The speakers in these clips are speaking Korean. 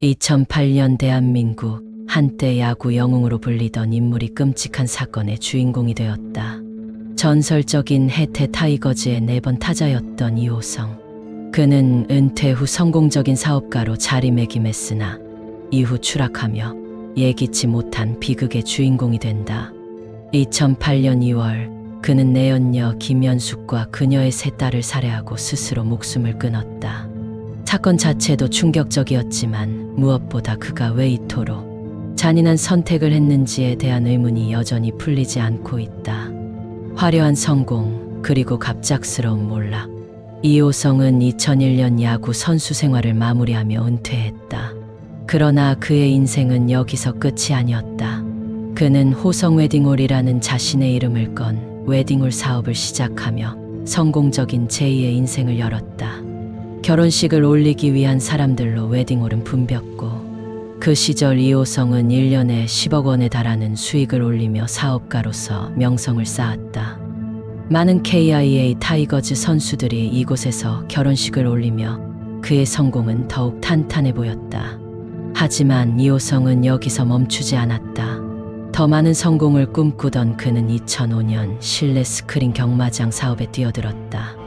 2008년 대한민국, 한때 야구 영웅으로 불리던 인물이 끔찍한 사건의 주인공이 되었다. 전설적인 해태 타이거즈의 4번 타자였던 이호성. 그는 은퇴 후 성공적인 사업가로 자리매김했으나 이후 추락하며 예기치 못한 비극의 주인공이 된다. 2008년 2월 그는 내연녀 김연숙과 그녀의 3딸을 살해하고 스스로 목숨을 끊었다. 사건 자체도 충격적이었지만 무엇보다 그가 왜 이토록 잔인한 선택을 했는지에 대한 의문이 여전히 풀리지 않고 있다. 화려한 성공, 그리고 갑작스러운 몰락. 이호성은 2001년 야구 선수 생활을 마무리하며 은퇴했다. 그러나 그의 인생은 여기서 끝이 아니었다. 그는 호성 웨딩홀이라는 자신의 이름을 건 웨딩홀 사업을 시작하며 성공적인 제2의 인생을 열었다. 결혼식을 올리기 위한 사람들로 웨딩홀은 붐볐고, 그 시절 이호성은 1년에 10억 원에 달하는 수익을 올리며 사업가로서 명성을 쌓았다. 많은 KIA 타이거즈 선수들이 이곳에서 결혼식을 올리며 그의 성공은 더욱 탄탄해 보였다. 하지만 이호성은 여기서 멈추지 않았다. 더 많은 성공을 꿈꾸던 그는 2005년 실내 스크린 경마장 사업에 뛰어들었다.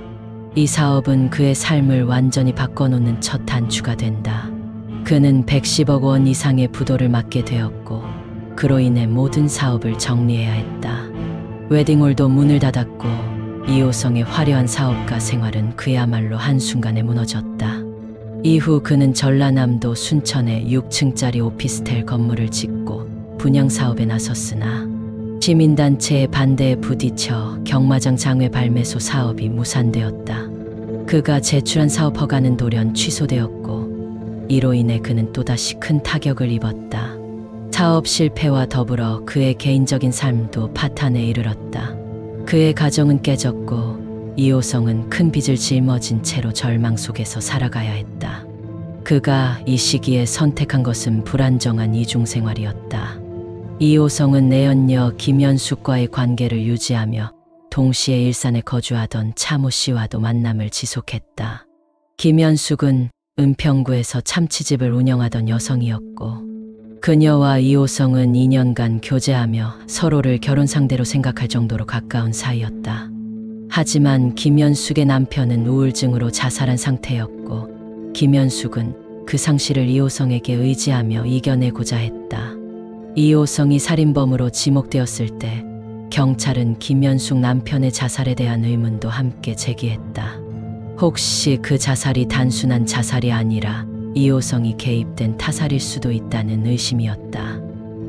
이 사업은 그의 삶을 완전히 바꿔놓는 첫 단추가 된다. 그는 110억 원 이상의 부도를 맞게 되었고, 그로 인해 모든 사업을 정리해야 했다. 웨딩홀도 문을 닫았고, 이호성의 화려한 사업가 생활은 그야말로 한순간에 무너졌다. 이후 그는 전라남도 순천에 6층짜리 오피스텔 건물을 짓고 분양 사업에 나섰으나 시민단체의 반대에 부딪혀 경마장 장외 발매소 사업이 무산되었다. 그가 제출한 사업 허가는 돌연 취소되었고, 이로 인해 그는 또다시 큰 타격을 입었다. 사업 실패와 더불어 그의 개인적인 삶도 파탄에 이르렀다. 그의 가정은 깨졌고, 이호성은 큰 빚을 짊어진 채로 절망 속에서 살아가야 했다. 그가 이 시기에 선택한 것은 불안정한 이중생활이었다. 이호성은 내연녀 김연숙과의 관계를 유지하며 동시에 일산에 거주하던 차모 씨와도 만남을 지속했다. 김연숙은 은평구에서 참치집을 운영하던 여성이었고, 그녀와 이호성은 2년간 교제하며 서로를 결혼 상대로 생각할 정도로 가까운 사이였다. 하지만 김연숙의 남편은 우울증으로 자살한 상태였고, 김연숙은 그 상실을 이호성에게 의지하며 이겨내고자 했다. 이호성이 살인범으로 지목되었을 때 경찰은 김연숙 남편의 자살에 대한 의문도 함께 제기했다. 혹시 그 자살이 단순한 자살이 아니라 이호성이 개입된 타살일 수도 있다는 의심이었다.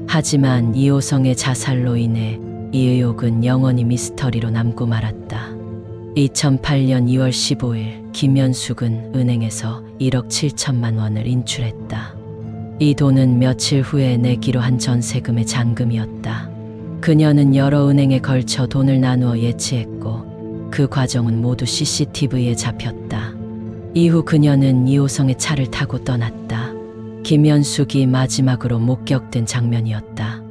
하지만 이호성의 자살로 인해 이 의혹은 영원히 미스터리로 남고 말았다. 2008년 2월 15일 김연숙은 은행에서 1억 7천만 원을 인출했다. 이 돈은 며칠 후에 내기로 한 전세금의 잔금이었다. 그녀는 여러 은행에 걸쳐 돈을 나누어 예치했고, 그 과정은 모두 CCTV에 잡혔다. 이후 그녀는 이호성의 차를 타고 떠났다. 김연숙이 마지막으로 목격된 장면이었다.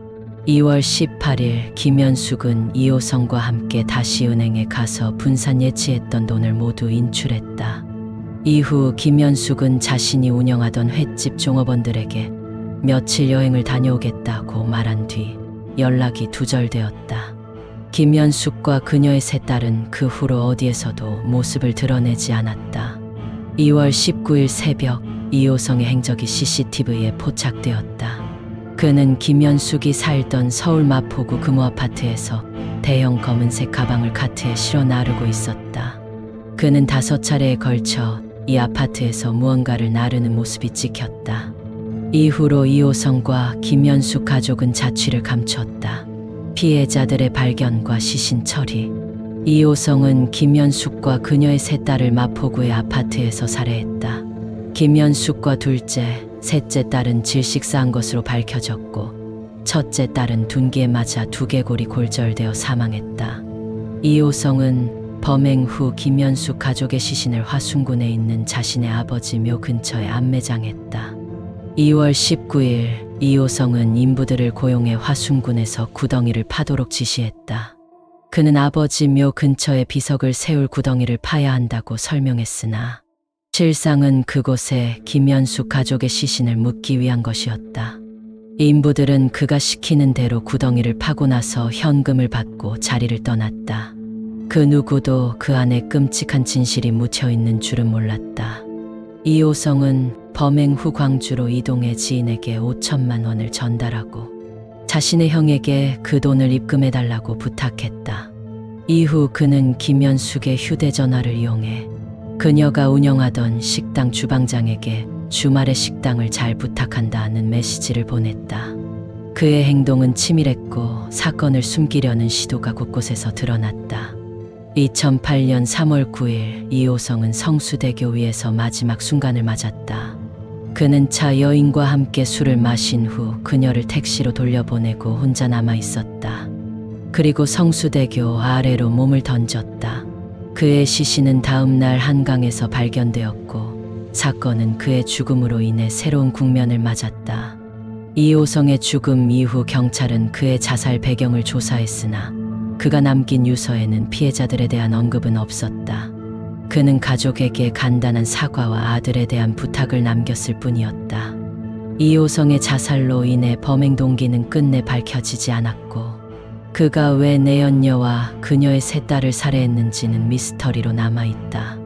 2월 18일 김연숙은 이호성과 함께 다시 은행에 가서 분산 예치했던 돈을 모두 인출했다. 이후 김연숙은 자신이 운영하던 횟집 종업원들에게 며칠 여행을 다녀오겠다고 말한 뒤 연락이 두절되었다. 김연숙과 그녀의 3딸은 그 후로 어디에서도 모습을 드러내지 않았다. 2월 19일 새벽 이호성의 행적이 CCTV에 포착되었다. 그는 김연숙이 살던 서울 마포구 금호아파트에서 대형 검은색 가방을 카트에 실어 나르고 있었다. 그는 5차례에 걸쳐 이 아파트에서 무언가를 나르는 모습이 찍혔다. 이후로 이호성과 김연숙 가족은 자취를 감췄다. 피해자들의 발견과 시신 처리. 이호성은 김연숙과 그녀의 3딸을 마포구의 아파트에서 살해했다. 김연숙과 둘째, 셋째 딸은 질식사한 것으로 밝혀졌고, 첫째 딸은 둔기에 맞아 두개골이 골절되어 사망했다. 이호성은 범행 후 김연숙 가족의 시신을 화순군에 있는 자신의 아버지 묘 근처에 안매장했다. 2월 19일 이호성은 인부들을 고용해 화순군에서 구덩이를 파도록 지시했다. 그는 아버지 묘 근처에 비석을 세울 구덩이를 파야 한다고 설명했으나 실상은 그곳에 김연숙 가족의 시신을 묻기 위한 것이었다. 인부들은 그가 시키는 대로 구덩이를 파고 나서 현금을 받고 자리를 떠났다. 그 누구도 그 안에 끔찍한 진실이 묻혀 있는 줄은 몰랐다. 이호성은 범행 후 광주로 이동해 지인에게 5천만 원을 전달하고 자신의 형에게 그 돈을 입금해달라고 부탁했다. 이후 그는 김연숙의 휴대전화를 이용해 그녀가 운영하던 식당 주방장에게 주말에 식당을 잘 부탁한다는 메시지를 보냈다. 그의 행동은 치밀했고 사건을 숨기려는 시도가 곳곳에서 드러났다. 2008년 3월 9일 이호성은 성수대교 위에서 마지막 순간을 맞았다. 그는 차 여인과 함께 술을 마신 후 그녀를 택시로 돌려보내고 혼자 남아 있었다. 그리고 성수대교 아래로 몸을 던졌다. 그의 시신은 다음 날 한강에서 발견되었고 사건은 그의 죽음으로 인해 새로운 국면을 맞았다. 이호성의 죽음 이후 경찰은 그의 자살 배경을 조사했으나 그가 남긴 유서에는 피해자들에 대한 언급은 없었다. 그는 가족에게 간단한 사과와 아들에 대한 부탁을 남겼을 뿐이었다. 이호성의 자살로 인해 범행 동기는 끝내 밝혀지지 않았고 그가 왜 내연녀와 그녀의 세 딸을 살해했는지는 미스터리로 남아있다.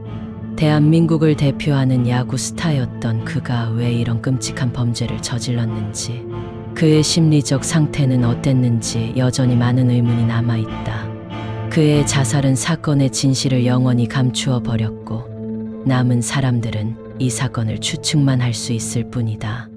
대한민국을 대표하는 야구 스타였던 그가 왜 이런 끔찍한 범죄를 저질렀는지, 그의 심리적 상태는 어땠는지 여전히 많은 의문이 남아있다. 그의 자살은 사건의 진실을 영원히 감추어 버렸고 남은 사람들은 이 사건을 추측만 할 수 있을 뿐이다.